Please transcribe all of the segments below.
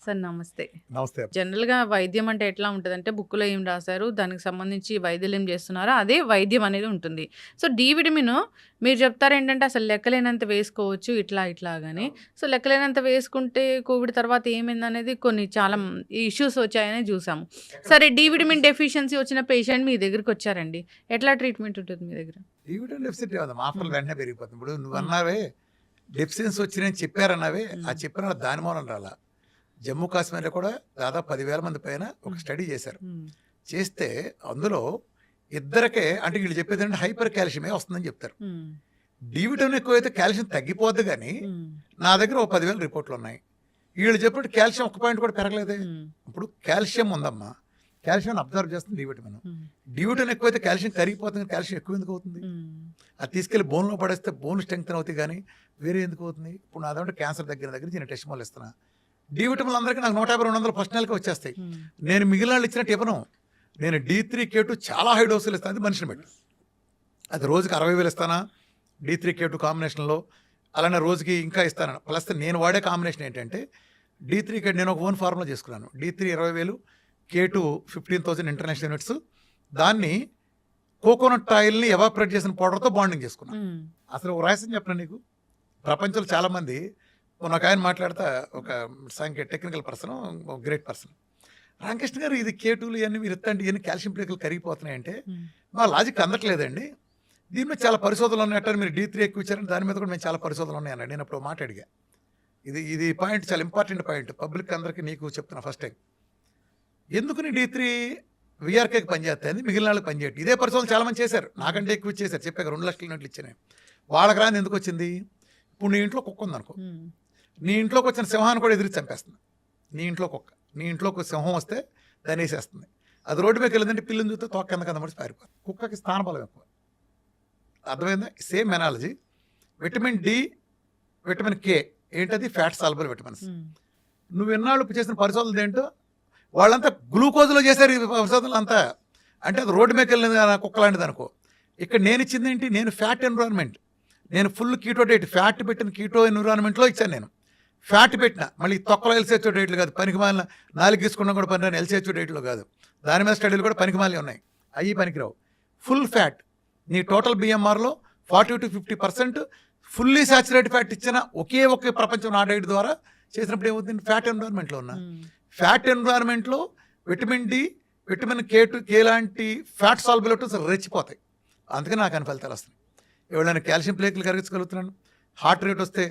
Sir నమస్తే. నమస్తే. జనరల్‌గా వైద్యం అంటే ఎట్లా ఉంటదంటే బుక్‌లో ఏం రాసారు, దానికి సంబంధించి వైద్యులు ఏం చేస్తున్నారో అదే వైద్యం అనేది ఉంటుంది. సో, డి విటమిన్ మీరు చెప్తారేంటంటే అసలు లెక్కలేనంత వేసుకోవచ్చు ఇట్లా గాని. సో, లెక్కలేనంత వేసుకుంటే కోవిడ్ తర్వాత ఏమైందనేది కొన్ని చాలా ఇష్యూస్ వచ్చాయని చూసాము. సరే డి విటమిన్ డెఫిషియన్సీ వచ్చిన పేషెంట్ మీ దగ్గరికొచ్చారండి. ఎట్లా ట్రీట్మెంట్ ఉంటుంది మీ దగ్గర? ఈ విటమిన్ డెఫిసిట్ కాదు. మాత్రలు హ్మ్. వెంటనే పెరిగిపోతుంది. ఇప్పుడు హ్మ్. నువ్వన్నావే డెఫిషియన్సీ వచ్చినాయని చెప్పారన్నావే, ఆ హ్మ్. చెప్పిన దాని మూలం రాలా. జమ్మూ కాశ్మీర్‌లో కూడా దాదాపు 10,000 మంది పైన ఒక హ్మ్. స్టడీ చేశారు. హ్మ్. చేస్తే అందులో ఇద్దరికే అంటే వీళ్ళు చెప్పేదేంటంటే హైపర్ కాల్షియమే వస్తుందని చెప్తారు. హ్మ్. డి విటమిన్ ఎక్కువైతే కాల్షియం తగ్గిపోద్ది గానీ, హ్మ్. నా దగ్గర ఓ 10,000 రిపోర్ట్లున్నాయి. వీళ్ళు చెప్పినట్టు కాల్షియం ఒక్క పాయింట్ కూడా పెరగలేదే. హ్మ్. ఇప్పుడు కాల్షియం ఉందమ్మా. కాల్షియం అబ్జర్వ్ చేస్తుంది డి విటమిన్. హ్మ్. డి విటమిన్ ఎక్కువైతే కాల్షియం కరిగిపోతుంది. కాల్షియం ఎక్కువ ఎందుకు అవుతుంది? హ్మ్. అది తీసుకెళ్ళి బోన్లో పడేస్తే బోన్ స్ట్రెంగ్త్ అవుతాయి కానీ వేరే ఎందుకు అవుతుంది? ఇప్పుడు నాదంటే క్యాన్సర్ దగ్గర నుంచి నేను టెస్ట్ మాల్ ఇస్తున్నా. డి విటమిన్ అందరికీ నాకు 150, 200 ఫస్ట్ నెలకి వచ్చేస్తాయి. హ్మ్. నేను మిగిలిన వాళ్ళు ఇచ్చినట్టు ఇవ్వను. నేను D3 K2 చాలా హై డోసులు ఇస్తాను. అది మనిషిని బట్టి. అది రోజుకి 60,000 ఇస్తానా D3 K2 కాంబినేషన్లో, అలానే రోజుకి ఇంకా ఇస్తాను. ప్లస్ నేను వాడే కాంబినేషన్ ఏంటంటే D3 K నేను ఒక ఓన్ ఫార్ములా చేసుకున్నాను. D3 20,000, K2 15,000 international units. దాన్ని కోకోనట్ ఆయిల్ని ఎవాపరేట్ చేసిన పౌడర్తో బాండింగ్ చేసుకున్నాను. హ్మ్. అసలు ఒక రహస్యం చెప్పను నీకు. ప్రపంచంలో చాలామంది ఒక ఆయన మాట్లాడతా ఒక technical person, great person. Ramakrishna గారు ఇది K2లు ఇవన్నీ మీరు ఇస్తాండి, ఇవన్నీ కాల్షియం ప్లేకులు కరిగిపోతున్నాయి అంటే హ్మ్. మా లాజిక్ అందట్లేదండి. దీని మీద చాలా పరిశోధనలు ఉన్నాయంటారు. మీరు D3 ఎక్కువ ఇచ్చారని దాని మీద కూడా మేము చాలా పరిశోధనలు ఉన్నాయన్నాడు. నేను అప్పుడు మాట అడిగా. ఇది పాయింట్ చాలా ఇంపార్టెంట్ పాయింట్. పబ్లిక్ అందరికీ నీకు చెప్తున్నా ఫస్ట్ టైం. ఎందుకు నీ D3 వీఆర్కేకి పనిచేస్తుంది, మిగిలిన వాళ్ళకి పనిచేయట్టు. ఇదే పరిశోధన చాలా మంది చేశారు. నాకంటే ఎక్కువ ఇచ్చేశారు. చెప్పాక 2 లక్షల యూనిట్లు ఇచ్చాను. వాళ్ళకి రాని ఎందుకు వచ్చింది? ఇప్పుడు నీ ఇంట్లో కుక్క ఉందనుకో, హ్మ్. నీ ఇంట్లోకి వచ్చిన సింహాన్ని కూడా ఎదిరించి చంపేస్తుంది. నీ ఇంట్లో కుక్క, నీ ఇంట్లోకి సింహం వస్తే దాన్ని వేసేస్తుంది. అది రోడ్డు మీదకి వెళ్ళిందంటే పిల్లని చూస్తే తోక కింద కింద పడి పారిపోతుంది. కుక్కకి స్థానబలం ఎక్కువ. అర్థమైందా? Same analogy. Vitamin D, vitamin K ఏంటది? Fat soluble vitamins. హ్మ్. నువ్వు ఎన్నాళ్ళు చేసిన పరిశోధనలు ఏంటో వాళ్ళంతా గ్లూకోజ్లో చేశారు. ఈ పరిశోధనలు అంతా అంటే అది రోడ్డు మీదకి వెళ్ళిన కుక్క లాంటిది అనుకో. ఇక్కడ నేను ఇచ్చింది ఏంటి? నేను ఫ్యాట్ ఎన్విరాన్మెంట్, నేను ఫుల్ కీటో డైట్, ఫ్యాట్ పెట్టిన కీటో ఎన్విరాన్మెంట్లో ఇచ్చాను. నేను ఫ్యాట్ పెట్టిన, మళ్ళీ తొక్కలో ఎల్సిహెచ్ఓ డైట్లు కాదు, పనికిమాలిన 4 తీసుకున్నా కూడా పని రాని ఎల్సిహెచ్ఓ డైట్లో కాదు. దాని మీద స్టడీలు కూడా పనికిమాలి ఉన్నాయి. అవి పనికిరావు. ఫుల్ ఫ్యాట్, నీ టోటల్ బిఎంఆర్లో 40 to 50% ఫుల్లీ సాచురేట్ ఫ్యాట్ ఇచ్చిన ఒకే ప్రపంచం నా డైట్ ద్వారా చేసినప్పుడు ఏమవుతుంది? ఫ్యాట్ ఎన్విరాన్మెంట్లో ఉన్నా. ఫ్యాట్ ఎన్విరాన్మెంట్లో విటమిన్ డి, విటమిన్ K2 లాంటి ఫ్యాట్ సాల్బులేటర్స్ రెచ్చిపోతాయి. అందుకని నాకు అని ఫలితాలు వస్తాయి. ఎవరైనా కాల్షియం ప్లేకులు కరిగించగలుగుతున్నాను. హార్ట్ రేట్ వస్తే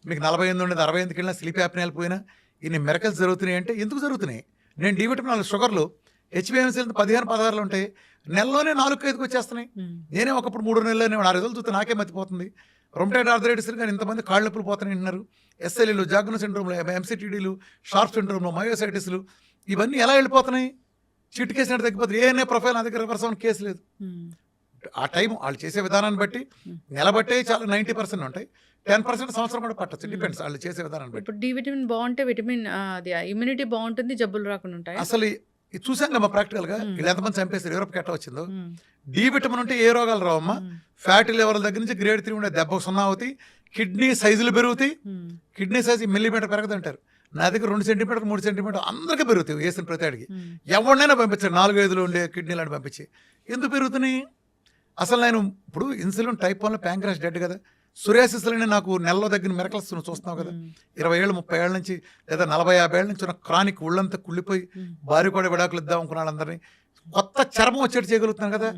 మీకు 48 ఉండేది 68కి వెళ్ళినా, స్లీప్ యాప్నియాలు పోయినా ఇన్ని మెరకల్స్ జరుగుతున్నాయి అంటే ఎందుకు జరుగుతున్నాయి? నేను డి విటమిన్ షుగర్లు HbA1c 15, 16 ఉంటాయి, నెలలోనే 4-5కి వచ్చేస్తున్నాయి. నేనే ఒకప్పుడు 3 నెలలు ఆ రిజల్ట్ చూస్తే నాకే మతిపోతుంది. రొమటైడ్ ఆర్థరైటిస్ కానీ ఇంతమంది కాళ్ళు నొప్పులు పోతున్నాయి అంటున్నారు. SLEలు, జాగ్రత్త సిండ్రోమ్లు, MCTDలు, షార్ప్ సిండ్రోమ్లు, మయోసైటిస్లు ఇవన్నీ ఎలా వెళ్ళిపోతున్నాయి? చిట్టుకేసినట్టు తగ్గిపోతుంది. ఏఎన్ఏ ప్రొఫైల్ నా దగ్గర రివర్స్ అవ్వని కేసు లేదు. ఆ టైం వాళ్ళు చేసే విధానాన్ని బట్టి నిలబట్టే చాలా 90% ఉంటాయి. 10% సంవత్సరం కూడా పట్టచ్చు. డిపెండ్స్ వాళ్ళు చేసే విధానాన్ని బట్టి. ఇప్పుడు డి విటమిన్ బాగుంటే విటమిన్ అది ఇమ్యూనిటీ బాగుంటుంది, జబ్బులు రాకుండా ఉంటాయి. అసలు ఇది చూసాం కదా ప్రాక్టికల్గా. వీళ్ళు ఎంతమంది చంపేస్తారు, యూరోప్కి ఎట్లా వచ్చిందో. హ్మ్. డి విటమిన్ ఉంటే ఏ రోగాలు రావమ్మా? ఫ్యాటీ లెవెల్ దగ్గర నుంచి గ్రేడ్ 3 ఉండే దెబ్బ 0 అవుతాయి. కిడ్నీ సైజులు పెరుగుతాయి. కిడ్నీ సైజు మిల్లీమీటర్ పెరగదంటారు. నా దగ్గర 2 సెంటీమీటర్ 3 సెంటీమీటర్ అందరికీ పెరుగుతాయి. వేసిన ప్రతి అడిగి ఎవరినైనా పంపించారు. 4-5 ఉండే కిడ్నీలను పంపించి ఎందుకు పెరుగుతున్నాయి? అసలు నేను ఇప్పుడు ఇన్సులిన్ టైప్ 1లో ప్యాంక్రాస్ డెడ్ కదా. సురియాసిస్లోనే నాకు నెలలో దగ్గర మెరకల్స్ చూస్తున్నావు కదా. 20 ఏళ్ళు 30 ఏళ్ళ నుంచి లేదా 40-50 ఏళ్ళ నుంచి ఉన్న క్రానిక్ ఒళ్ళంతా కుళ్ళిపోయి భార్య కూడా విడాకులు ఇద్దాం అనుకున్న వాళ్ళందరినీ కొత్త చర్మం వచ్చేట్టు చేయగలుగుతున్నాను కదా.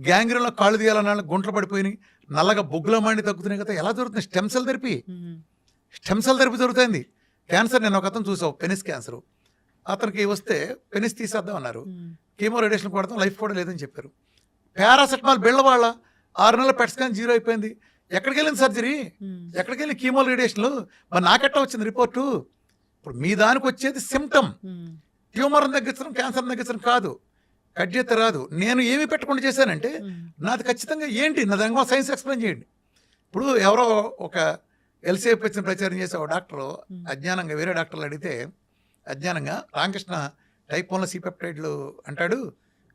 గ్యాంగ్రీన్లో కాళ్ళు తీయాలన్న వాళ్ళు గుంటలు పడిపోయినాయి, నల్లగా బొగ్గుల మాండి తగ్గుతున్నాయి కదా. ఎలా జరుగుతుంది? స్టెమ్ సెల్ థెరపీ జరుగుతుంది. క్యాన్సర్ నేను ఒక అతను చూసావు, పెనిస్ క్యాన్సర్. అతనికి వస్తే పెనిస్ తీసేద్దాం అన్నారు. కీమో రేడియేషన్ కొడతాం, లైఫ్ కూడా లేదని చెప్పారు. పారాసెటమాల్ బిళ్ళ వాళ్ళ 6 నెలల పెట్ స్కాన్ 0 అయిపోయింది. ఎక్కడికి వెళ్ళింది సర్జరీ? ఎక్కడికి వెళ్ళి కీమో రేడియేషన్లు? మరి నాకెట్టా వచ్చింది రిపోర్టు? ఇప్పుడు మీ దానికి వచ్చేది సిమ్టమ్. ట్యూమర్ని తగ్గించడం, క్యాన్సర్ని తగ్గించడం కాదు, కట్ చేస్తే రాదు. నేను ఏమి పెట్టకుండా చేశానంటే నాది ఖచ్చితంగా ఏంటి, నా దాని సైన్స్ ఎక్స్ప్లెయిన్ చేయండి. ఇప్పుడు ఎవరో ఒక ఎల్సీఎఫ్ వచ్చిన ప్రచారం చేసే ఒక డాక్టరు అజ్ఞానంగా వేరే డాక్టర్లు అడిగితే అజ్ఞానంగా రామకృష్ణ టైప్ 1లో C-పెప్టైడ్లు అంటాడు,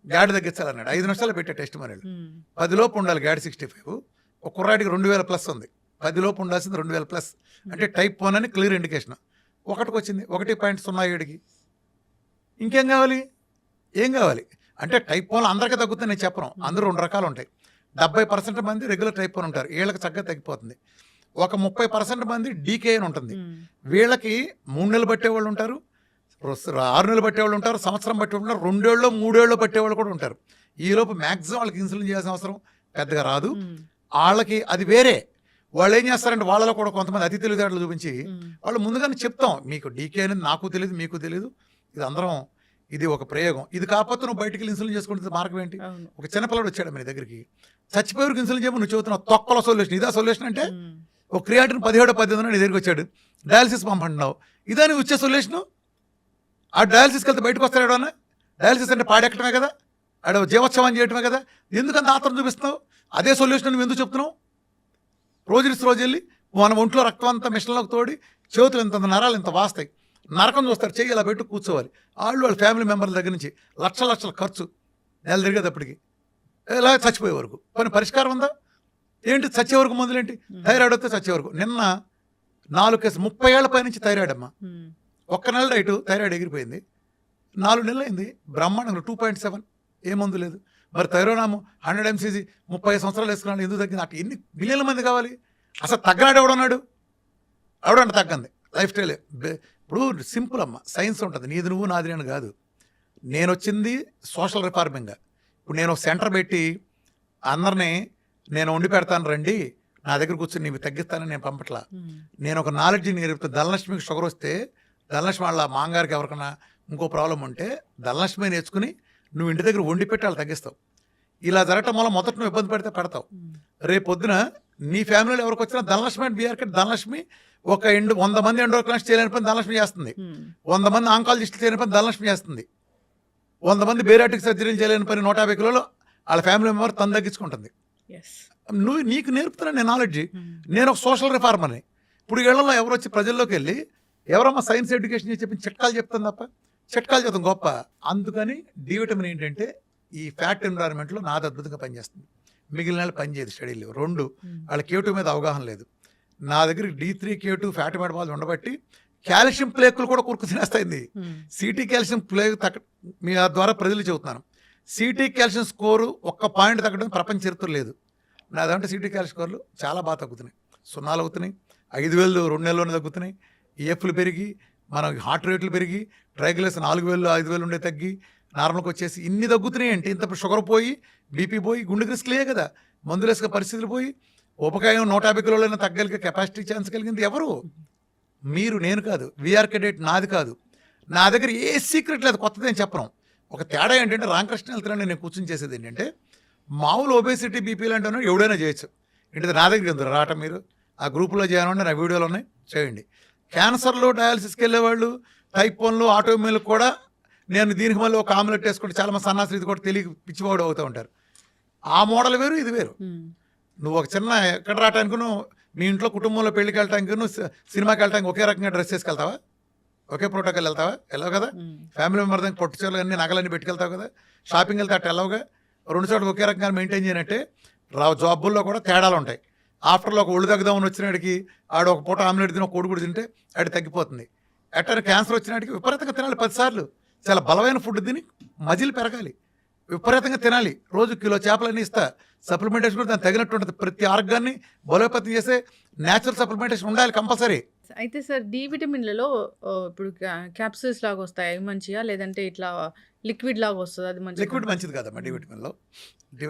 గ్యాడ్ తగ్గించాలన్నాడు. 5 నిమిషాలు పెట్టే టెస్ట్ మనీలు. 10 లోపు ఉండాలి గ్యాడ్ 65. ఒక కుర్రాడికి 2000+ ఉంది. 10 లోపు ఉండాల్సింది 2000+. అంటే టైప్ 1 అని క్లియర్ ఇండికేషన్. ఒకటికి వచ్చింది 1.07కి. ఇంకేం కావాలి? ఏం కావాలి అంటే టైప్ 1 అందరికీ తగ్గుతుంది నేను చెప్పను. అందరూ 2 రకాలు ఉంటాయి. 70% మంది రెగ్యులర్ టైప్ 1 ఉంటారు, వీళ్ళకి చక్కగా తగ్గిపోతుంది. ఒక 30% మంది డీకే అని ఉంటుంది, వీళ్ళకి 3 నెలలు పట్టేవాళ్ళు ఉంటారు, 6 నెలలు పట్టేవాళ్ళు ఉంటారు, సంవత్సరం పట్టేవాళ్ళు ఉంటారు, 2 ఏళ్ళు 3 ఏళ్ళు పట్టేవాళ్ళు కూడా ఉంటారు. ఈలోపు మ్యాక్సిమం వాళ్ళకి ఇన్సులిన్ చేయాల్సిన అవసరం పెద్దగా రాదు. వాళ్ళకి అది వేరే. వాళ్ళు ఏం చేస్తారంటే వాళ్ళలో కూడా కొంతమంది అతి తెలివితేటలు చూపించి వాళ్ళు ముందుగానే చెప్తాం, మీకు డీకే అనేది నాకు తెలియదు మీకు తెలియదు, ఇది అందరం ఇది ఒక ప్రయోగం, ఇది కాకపోతే నువ్వు బయటికి ఇన్సులిన్ చేసుకుంటే మార్గం ఏంటి? ఒక చిన్నపిల్లడు వచ్చాడు మీ దగ్గరికి, చచ్చిపోయేవరకు ఇన్సులిన్ చేయమని నువ్వు చెబుతున్నావు, తొక్కల సొల్యూషన్ ఇదా సొల్యూషన్ అంటే? ఒక క్రియాటిన్ 17-18 నీ దగ్గరికి వచ్చాడు, డయాలసిస్ పంపంటున్నావు, ఇదా నువ్వు ఇచ్చే సొల్యూషను? ఆ డయాలసిస్కి వెళ్తే బయటకు వస్తాడు ఎవడన్నా? డయాలసిస్ అంటే పాడెక్కడమే కదా, ఆడ జీవోత్సవం చేయటమే కదా, ఎందుకంత ఆత్రం చూపిస్తున్నావు? అదే సొల్యూషన్ నువ్వు ఎందుకు చెప్తున్నావు? రోజు వెళ్ళి మన ఒంట్లో రక్తం అంతా మిషన్లోకి తోడి చేతులు ఇంత నరాలు ఇంత వాస్తాయి, నరకం చూస్తారు, చెయ్యి ఇలా పెట్టి కూర్చోవాలి. వాళ్ళ ఫ్యామిలీ మెంబర్ల దగ్గర నుంచి లక్షల ఖర్చు నెల తిరిగేటప్పటికి, ఇలా చచ్చిపోయే వరకు. కొన్ని పరిష్కారం ఉందా? ఏంటి చచ్చే వరకు మందులేంటి? థైరాయిడ్ వస్తే చచ్చే వరకు. నిన్న 4 కేసులు 30 ఏళ్ల పై నుంచి థైరాయిడ్ అమ్మ, ఒక్క నెల రైటు థైరాయిడ్ ఎగిరిపోయింది, 4 నెలలు అయింది బ్రహ్మాండంగా 2.7, ఏ మందు లేదు. మరి థైరోనాము 100 mcg 30 సంవత్సరాలు వేసుకున్నాడు, ఎందుకు తగ్గింది? అటు ఎన్ని మిలియన్ల మంది కావాలి? అసలు తగ్గనాడు ఎవడన్నాడు? ఎవడంటే తగ్గంది లైఫ్ స్టైల్. ఇప్పుడు సింపుల్ అమ్మ, సైన్స్ ఉంటుంది, నీది నువ్వు నాది నేను కాదు. నేను వచ్చింది సోషల్ రిఫార్మింగ్. ఇప్పుడు నేను సెంటర్ పెట్టి అందరినీ నేను వండి పెడతాను రండి నా దగ్గర కూర్చొని నీవు తగ్గిస్తానని నేను పంపట్లా. నేను ఒక నాలెడ్జ్ నేర్పుతాను. ధనలక్ష్మికి షుగర్ వస్తే ధనలక్ష్మి వాళ్ళ మాంగారికి ఎవరికైనా ఇంకో ప్రాబ్లం ఉంటే ధనలక్ష్మి నేర్చుకుని నువ్వు ఇంటి దగ్గర వండి పెట్టి వాళ్ళు తగ్గిస్తావు. ఇలా జరగటం వల్ల మొదట నువ్వు ఇబ్బంది పెడితే పెడతావు. రేపు పొద్దున నీ ఫ్యామిలీలో ఎవరికి వచ్చినా ధనలక్ష్మి అండ్ బీఆర్కే ధనలక్ష్మి ఒక 100 మంది ఎండోక్రైనిస్ట్ చేయలేని పని ధనలక్ష్మి చేస్తుంది, 100 మంది ఆంకాలజిస్టులు చేయలేని పని ధనలక్ష్మి చేస్తుంది, 100 మంది బేరాటిక్ సర్జరీలు చేయలేని పని 150 కిలోలు వాళ్ళ ఫ్యామిలీ మెంబర్ తను తగ్గించుకుంటుంది. నీకు నేర్పుతున్నా నేను నాలెడ్జ్. నేను ఒక సోషల్ రిఫార్మర్ని. ఇప్పుడు ఏళ్లలో ఎవరు వచ్చి ప్రజల్లోకి వెళ్ళి ఎవరమ్మా సైన్స్ ఎడ్యుకేషన్ చెప్పి చిట్కాలు చెప్తాను తప్ప, చిట్కాలు చెప్తాం గొప్ప. అందుకని డి విటమిన్ ఏంటంటే ఈ ఫ్యాట్ ఎన్విరాన్మెంట్లో నాది అద్భుతంగా పనిచేస్తుంది, మిగిలిన వాళ్ళు పనిచేయదు. స్టడీలు 2 వాళ్ళ K2 మీద అవగాహన లేదు. నా దగ్గర D3 K2 ఫ్యాట్ మెటబాలిజం ఉండబట్టి కాల్షియం ప్లేకులు కూడా కురుకు తినేస్తాయింది. సిటీ కాల్షియం ప్లేక్ మీ ద్వారా ప్రజలు చెబుతున్నాను, సిటీ కాల్షియం స్కోరు 1 పాయింట్ తగ్గడం ప్రపంచ చరిత్ర లేదు. నాదంటే సిటీ కాల్షియం స్కోర్లు చాలా బాగా తగ్గుతున్నాయి, 0 అవుతున్నాయి, 5,000 2 నెలల్లోనే తగ్గుతున్నాయి. EFలు పెరిగి మన హార్ట్ రేట్లు పెరిగి ట్రైగ్లిసరైడ్స్ 4,000 5,000 ఉండే తగ్గి నార్మల్కి వచ్చేసి ఇన్ని తగ్గుతున్నాయి అంటే ఇంత షుగర్ పోయి బీపీ పోయి గుండెకి రిస్క్ లే కదా, మందులు వేసుక పరిస్థితులు పోయి ఉపకాయం 150 కిలోలైనా తగ్గలిగే కెపాసిటీ ఛాన్స్ కలిగింది ఎవరు? మీరు, నేను కాదు. వీఆర్ కెడెట్ నాది కాదు. నా దగ్గర ఏ సీక్రెట్ లేదు, కొత్తది నేను చెప్పను. ఒక తేడా ఏంటంటే రామకృష్ణ వెళ్తున్నాను నేను కూర్చొని చేసేది ఏంటంటే మామూలు ఒబేసిటీ బీపీ లాంటి ఉన్నా ఎవడైనా చేయొచ్చు. ఏంటి నా దగ్గర ఎందుకు రావటం? మీరు ఆ గ్రూపులో చేయాలంటే నా వీడియోలు ఉన్నాయి, చేయండి. క్యాన్సర్లో డయాలసిస్కి వెళ్ళేవాళ్ళు, టైప్ 1లో ఆటోమేలకు కూడా నేను దీనికి మళ్ళీ ఒక ఆమ్లెట్ వేసుకుంటే చాలా మంది సన్నాసి ఇది కూడా తెలియ పిచ్చివాడు అవుతూ ఉంటారు. ఆ మోడల్ వేరు, ఇది వేరు. నువ్వు ఒక చిన్న ఎక్కడ రావటానికి మీ ఇంట్లో కుటుంబంలో పెళ్ళికి వెళ్ళటానికి నువ్వు సినిమాకి వెళ్ళటానికి ఒకే రకంగా డ్రెస్ వేసుకెళ్తావా? ఒకే ప్రోటోకాల్ వెళ్తావా? వెళ్ళవు కదా. ఫ్యామిలీ మెంబర్ దగ్గర పొట్టు చీరలు అన్ని నగలన్నీ పెట్టుకెళ్తావు కదా. షాపింగ్ వెళ్తే అట్ట వెళ్ళవుగా. 2 చోట్ల ఒకే రకంగా మెయింటైన్ చేయనంటే జాబుల్లో కూడా తేడాలు ఉంటాయి. ఆఫ్టర్లో ఒక ఒళ్ళు తగ్గుదామని వచ్చినాడికి ఆడు ఒక పూట ఆమ్లెట్ తిని ఒక కోడిగుడు తింటే ఆడి తగ్గిపోతుంది. ఎట్టని క్యాన్సర్ వచ్చినాడికి విపరీతంగా తినాలి 10 సార్లు, చాలా బలమైన ఫుడ్ తిని మజిల్ పెరగాలి, విపరీతంగా తినాలి. రోజు కిలో చేపలన్నీ ఇస్తా, సప్లిమెంటేషన్ కూడా దానికి తగినట్టు ఉంటుంది. ప్రతి ఆరోగ్యాన్ని బలోపేతం చేసే న్యాచురల్ సప్లిమెంటేషన్ ఉండాలి కంపల్సరీ. అయితే సార్ డి విటమిన్లలో ఇప్పుడు క్యాప్సూల్స్ లాగా వస్తాయి, అవి మంచిగా? లేదంటే ఇట్లా లిక్విడ్ లాగా వస్తుంది, అది మంచి? లిక్విడ్ మంచిది కాదమ్మా. డి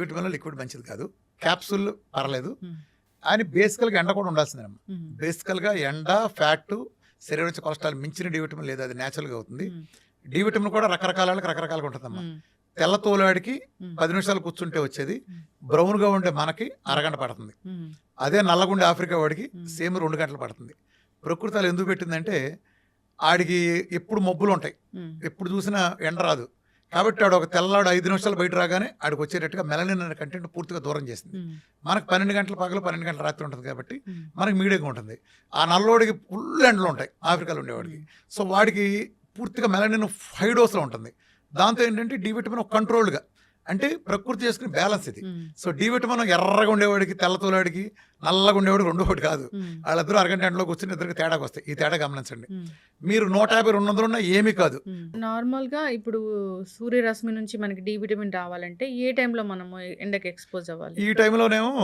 విటమిన్లో లిక్విడ్ మంచిది కాదు, క్యాప్సూల్ పర్లేదు. అని బేసికల్గా ఎండ కూడా ఉండాల్సిందేనమ్మా. బేసికల్గా ఎండ, ఫ్యాట్, శరీరం నుంచి కొలెస్ట్రాల్ మించిన డి విటమిన్ లేదు, అది న్యాచురల్గా అవుతుంది. డి విటమిన్ కూడా రకరకాలుగా ఉంటుందమ్మా. తెల్ల తోలాడికి 10 నిమిషాలు కూర్చుంటే వచ్చేది, బ్రౌన్గా ఉండే మనకి అరగంట పడుతుంది. అదే నల్లగుండే ఆఫ్రికా వాడికి సేమ్ 2 గంటలు పడుతుంది. ప్రకృతి ఎందుకు పెట్టిందంటే ఆడికి ఎప్పుడు మబ్బులు ఉంటాయి, ఎప్పుడు చూసినా ఎండ రాదు. కాబట్టి ఆడు ఒక తెల్లాడు 5 నిమిషాలు బయట రాగానే ఆడికి వచ్చేటట్టుగా మెలనిన్ అనే కంటెంట్ పూర్తిగా దూరం చేసింది. మనకు 12 గంటల పగలు 12 గంటల రాత్రి ఉంటుంది కాబట్టి మనకి మీడియంగా ఉంటుంది. ఆ నల్లోడికి ఫుల్ ఎండలు ఉంటాయి ఆఫ్రికాలో ఉండేవాడికి. సో వాడికి పూర్తిగా మెలనిన్ 5 డోస్లో ఉంటుంది. దాంతో ఏంటంటే డి విటమిన్ ఒక కంట్రోల్డ్గా అంటే ప్రకృతి చేసుకునే బ్యాలెన్స్ ఇది. సో డి విటమిన్ ఎర్రగా ఉండేవాడికి తెల్లతోలాడికి నల్లగా ఉండేవాడికి రెండు ఒకటి కాదు. వాళ్ళిద్దరూ అరగంట ఎండలో కూర్చొని ఇద్దరికి తేడాకి వస్తాయి. ఈ తేడా గమనించండి. మీరు 150 200 ఉన్నా ఏమీ కాదు. నార్మల్గా ఇప్పుడు సూర్యరశ్మి నుంచి మనకి డి విటమిన్ రావాలంటే ఏ టైంలో మనము ఎండకి ఎక్స్పోజ్ అవ్వాలి? ఈ టైంలోనేమో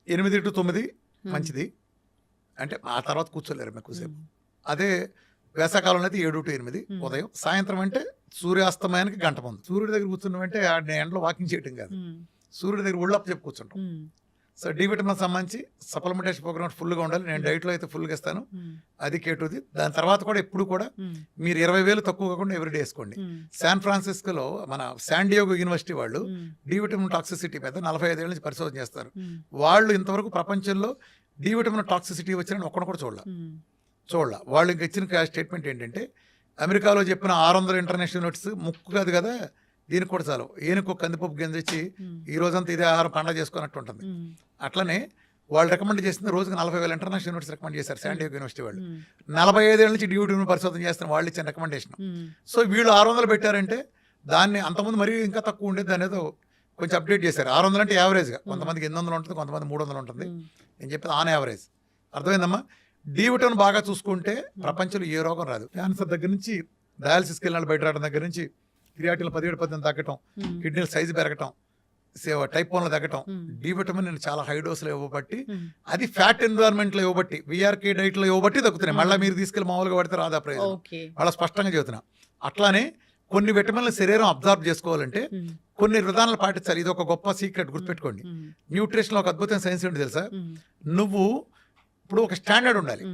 8 to 9 మంచిది. అంటే ఆ తర్వాత కూర్చోలేరు ఎక్కువసేపు. అదే వేసవకాలంలో అయితే 7 to 8 ఉదయం. సాయంత్రం అంటే సూర్యాస్తమయానికి గంట ముందు. సూర్యుడి దగ్గర కూర్చున్నామంటే ఎండలో వాకింగ్ చేయటం కాదు, సూర్యుడి దగ్గర ఒళ్ళప్ప చెప్పి కూర్చుంటాం. సో డి విటమిన్ సంబంధించి సప్లిమెంటేషన్ ప్రోగ్రామ్ ఫుల్గా ఉండాలి. నేను డైట్లో అయితే ఫుల్గా ఇస్తాను, అది కేటుది. దాని తర్వాత కూడా ఎప్పుడు కూడా మీరు 20,000 తక్కువ కాకుండా ఎవ్రీడే వేసుకోండి. శాన్ ఫ్రాన్సిస్కోలో మన శాండియాగో యూనివర్సిటీ వాళ్ళు డి విటమిన్ టాక్సిసిటీ మీద 45 ఏళ్ళ నుంచి పరిశోధన చేస్తారు. వాళ్ళు ఇంతవరకు ప్రపంచంలో డి విటమిన్ టాక్సిసిటీ వచ్చిన ఒక్కడు కూడా చూడాల. వాళ్ళు ఇంకా ఇచ్చిన స్టేట్మెంట్ ఏంటంటే, అమెరికాలో చెప్పిన 600 ఇంటర్నేషనల్ యూనిట్స్ ముక్కు కాదు కదా, దీనికి కూడా చాలు. ఏనుకో కందిపప్పు గింజ ఇచ్చి ఈ రోజంతా ఇదే ఆహారం పండగ చేసుకున్నట్టు ఉంటుంది. అట్లనే వాళ్ళు రికమెండ్ చేసింది రోజుకి 40,000 ఇంటర్నేషనల్ యూనిట్స్ రికమెండ్ చేశారు శాండియాగో యూనివర్సిటీ వాళ్ళు. 45 ఏళ్ళ నుంచి డి విటమిన్ పరిశోధన చేస్తున్న వాళ్ళు ఇచ్చిన రికమెండేషన్. సో వీళ్ళు 600 పెట్టారంటే దాన్ని అంతకుముందు మరీ ఇంకా తక్కువ ఉండేది, దాని ఏదో కొంచెం అప్డేట్ చేశారు. 600 అంటే యావరేజ్గా, కొంతమందికి 800 ఉంటుంది, కొంతమంది 300 ఉంటుంది. నేను చెప్పేది ఆన్ యావరేజ్. అర్థమైందమ్మా? డి విటమిన్ బాగా చూసుకుంటే ప్రపంచంలో ఏ రోగం రాదు. క్యాన్సర్ దగ్గర నుంచి, డయాలసిస్కి వెళ్ళిన బయట రావడం దగ్గర నుంచి, క్రియాటిన్ 17% తగ్గటం, కిడ్నీల సైజు పెరగటం, టైప్ 1 తగ్గటం, డి విటమిన్ నేను చాలా హై డోస్లో ఇవ్వబట్టి, అది ఫ్యాట్ ఎన్విరాన్మెంట్లో ఇవ్వబట్టి, విఆర్కే డైట్లో ఇవ్వబట్టి తగ్గుతున్నాయి. మళ్ళీ మీరు తీసుకెళ్ళి మామూలుగా పడితే రాదా ప్రయోజనం? వాళ్ళ స్పష్టంగా చెబుతున్నా. అట్లానే కొన్ని విటమిన్లు శరీరం అబ్జర్వ్ చేసుకోవాలంటే కొన్ని విధానాలు పాటించాలి. ఇది ఒక గొప్ప సీక్రెట్, గుర్తుపెట్టుకోండి. న్యూట్రిషన్లో ఒక అద్భుతమైన సైన్స్ ఏంటి తెలుసా? నువ్వు ఇప్పుడు ఒక స్టాండర్డ్ ఉండాలి.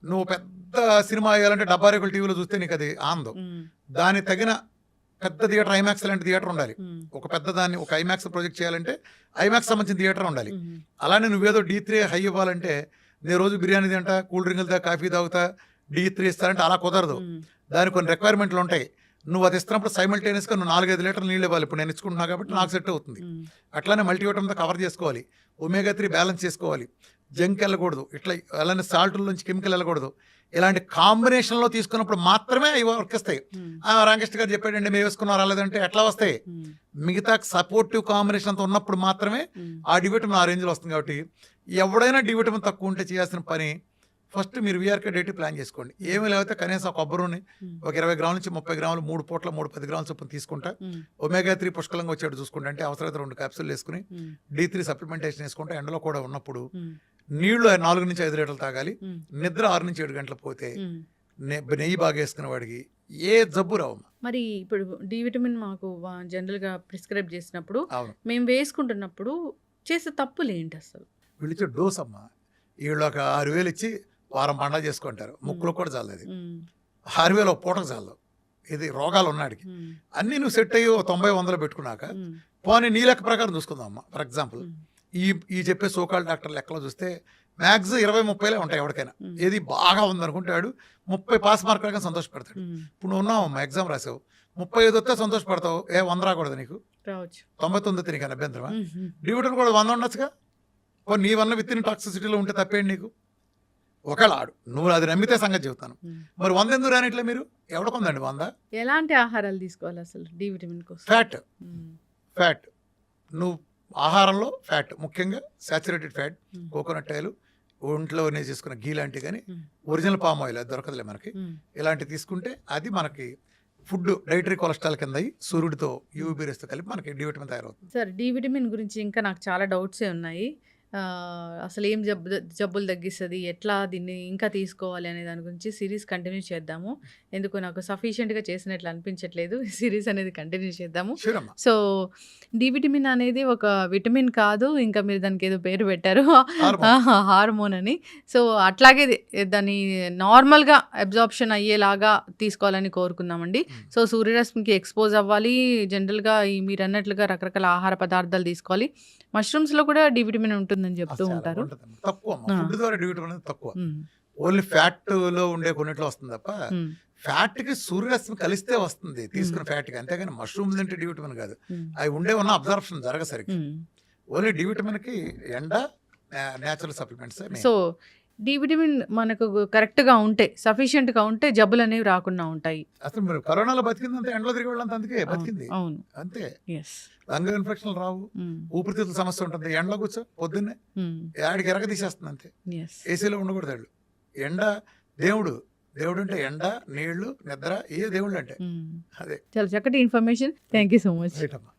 నువ్వు పెద్ద సినిమా వేయాలంటే 70 రేకుల టీవీలో చూస్తే నీకు అది ఆందో. దాని తగిన పెద్ద థియేటర్, ఐమాక్స్ లాంటి థియేటర్ ఉండాలి. ఒక పెద్ద దాన్ని ఒక ఐమాక్స్ ప్రాజెక్ట్ చేయాలంటే ఐమాక్స్ సంబంధించిన థియేటర్ ఉండాలి. అలానే నువ్వేదో D3 హై ఇవ్వాలంటే నేను రోజు బిర్యానీ తింటా, కూల్ డ్రింకులు తా, కాఫీ తాగుతా, D3 ఇస్తానంటే అలా కుదరదు. దానికి కొన్ని రిక్వైర్మెంట్లు ఉంటాయి. నువ్వు అది ఇస్తున్నప్పుడు సైమల్టేనియస్గా నువ్వు 4-5 లీటర్లు నీళ్ళు ఇవ్వాలి. ఇప్పుడు నేను ఇచ్చుకుంటున్నా కాబట్టి నాకు సెట్ అవుతుంది. అట్లానే మల్టీవిటమిన్తో కవర్ చేసుకోవాలి. ఒమేగా 3 బ్యాలెన్స్ చేసుకోవాలి. జంక్ వెళ్ళకూడదు. ఇట్లా అలానే సాల్టుల నుంచి కెమికల్ వెళ్ళకూడదు. ఇలాంటి కాంబినేషన్లో తీసుకున్నప్పుడు మాత్రమే అవి వర్క్ వస్తాయి. రామకృష్ణ గారు చెప్పాడండి మేము వేసుకున్నారా లేదంటే ఎట్లా వస్తాయి? మిగతా సపోర్టివ్ కాంబినేషన్ అంతా ఉన్నప్పుడు మాత్రమే ఆ డి విటమిన్ ఆ రేంజ్లో వస్తుంది. కాబట్టి ఎవడైనా డి విటమిన్ తక్కువ ఉంటే చేయాల్సిన పని, ఫస్ట్ మీరు విఆర్కే డైట్ ప్లాన్ చేసుకోండి. ఏమీ లేకపోతే కనీసం కొబ్బరిని ఒక 20 గ్రాముల నుంచి 30 గ్రాములు 3 పూట్ల 10 గ్రాముల చొప్పున తీసుకుంటా, ఒమేగా 3 పుష్కలంగా వచ్చేట్టు చూసుకుంటా. అంటే అవసరమైతే 2 క్యాప్సూల్ వేసుకుని D3 సప్లిమెంటేషన్ వేసుకుంటే ఎండలో కూడా ఉన్నప్పుడు నీళ్లు 4 నుంచి 5 లీటర్లు తాగాలి. నిద్ర 6 నుంచి 7 గంటలు పోతే నెయ్యి బాగా వేసుకున్న వాడికి ఏ జబ్బు రావు. మరి ఇప్పుడు డి విటమిన్ మాకు జనరల్గా ప్రిస్క్రైబ్ చేసినప్పుడు మేము వేసుకుంటున్నప్పుడు చేసే తప్పులు ఏంటి అసలు? వీళ్ళు ఇచ్చే డోస్ అమ్మా. వీళ్ళు ఒక 6,000 ఇచ్చి వారం పండగ చేసుకుంటారు. ముక్కులో కూడా చాలదు. 6,000 ఒక పూటకు చాలదు. ఇది రోగాలు ఉన్నాడికి. అన్నీ నువ్వు సెట్ అయ్యి 90-100 పెట్టుకున్నాక పోనీ నీ లెక్క ప్రకారం చూసుకుందాం అమ్మా. ఫర్ ఎగ్జాంపుల్ ఈ చెప్పే సోకాల్ డాక్టర్ లెక్కలో చూస్తే మ్యాక్స్ 20-30 ఉంటాయి ఎవరికైనా. ఏది బాగా ఉందనుకుంటాడు 30 పాస్ మార్క్ లాగా సంతోషపడతాడు. ఇప్పుడు నువ్వు ఉన్నావు అమ్మా, ఎగ్జామ్ రాసావు, 35 వస్తే సంతోషపడతావు. 100 రాకూడదు నీకు? 99 నీకు అభ్యంతరమా? డి విటమిన్ కూడా 100 ఉండొచ్చుగా. నీ వల్ల విత్ ఇన్ టాక్సిసిటీలో ఉంటే తప్పేంటి నీకు? ఒకవేళ ఆడు నువ్వు అది నమ్మితే సంగతి చెబుతాను. మరి 100 ఎందుకు రానిట్లే? మీరు ఎవడకుందండి 100? ఎలాంటి ఆహారాలు తీసుకోవాలి అసలు డి విటమిన్ కోసం? ఫ్యాట్ నువ్వు ఆహారంలో ఫ్యాట్, ముఖ్యంగా సాచురేటెడ్ ఫ్యాట్, కోకోనట్ ఆయిల్, ఒంట్లో చేసుకున్న గీ లాంటివి, కానీ ఒరిజినల్ పామ్ ఆయిల్ అది దొరకదులే మనకి. ఇలాంటివి తీసుకుంటే అది మనకి ఫుడ్ డైటరీ కొలెస్ట్రాల్ కింద సూర్యుడితో యూవీ రేస్తో కలిపి మనకి డి విటమిన్ తయారవుతుంది. సార్, డి విటమిన్ గురించి ఇంకా నాకు చాలా డౌట్సే ఉన్నాయి. అసలు ఏం జబ్బులు తగ్గిస్తుంది, ఎట్లా దీన్ని ఇంకా తీసుకోవాలి అనే దాని గురించి సిరీస్ కంటిన్యూ చేద్దాము. ఎందుకు నాకు సఫిషియెంట్గా చేసినట్లు అనిపించట్లేదు. సిరీస్ అనేది కంటిన్యూ చేద్దాము. సో డి విటమిన్ అనేది ఒక విటమిన్ కాదు, ఇంకా మీరు దానికి ఏదో పేరు పెట్టారు, హార్మోన్ అని. సో అట్లాగే దాన్ని నార్మల్గా అబ్జార్ప్షన్ అయ్యేలాగా తీసుకోవాలని కోరుకుందామండి. సో సూర్యరశ్మికి ఎక్స్పోజ్ అవ్వాలి. జనరల్గా మీరు అన్నట్లుగా రకరకాల ఆహార పదార్థాలు తీసుకోవాలి. మష్రూమ్స్లో కూడా డి విటమిన్ ఉంటుందని చెప్తూ ఉంటారు. తక్కువ ఫుడ్ ద్వారా డి విటమిన్ తక్కువ. ఓన్లీ ఫ్యాట్ లో ఉండే కొన్నిట్లో వస్తుంది తప్ప ఫ్యాట్ కి సూర్యరశ్మి కలిస్తే వస్తుంది తీసుకున్న ఫ్యాట్ కి. అంతేగాని మష్రూమ్ తింటే డి విటమిన్ కాదు. అవి ఉండే ఉన్న అబ్జర్ప్షన్ జరగసరికి. ఓన్లీ డి విటమిన్ కి ఎండ, natural supplements. So D vitamin మనకు కరెక్ట్‌గా ఉంటే, సఫిషియెంట్‌గా ఉంటే జబ్బులనేవి రాకుండా ఉంటాయి. అసలు మీరు కరోనాలో బతికిందంటే ఎండలో తిరిగి వెళ్ళంత అందుకే అవును. బతికింది. అవును. అంతే. యెస్. లంగ్ ఇన్ఫెక్షన్‌లు రావు. హ్మ్. ఊపిరితిత్తుల సమస్య ఉంటుంది. ఎండలో కూర్చో పొద్దున్నే హ్మ్. యాడికి ఎరగ తీసేస్తుంది అంతే. యెస్. ఏసీలో ఉండకూడదు ఆళ్ళు. ఎండ దేవుడు. దేవుడంటే ఎండ, నీళ్లు, నిద్ర ఇయే దేవుళ్ళంటే. హ్మ్. అదే. చాలా చక్కటి information. Thank you so much. Right అమ్మా.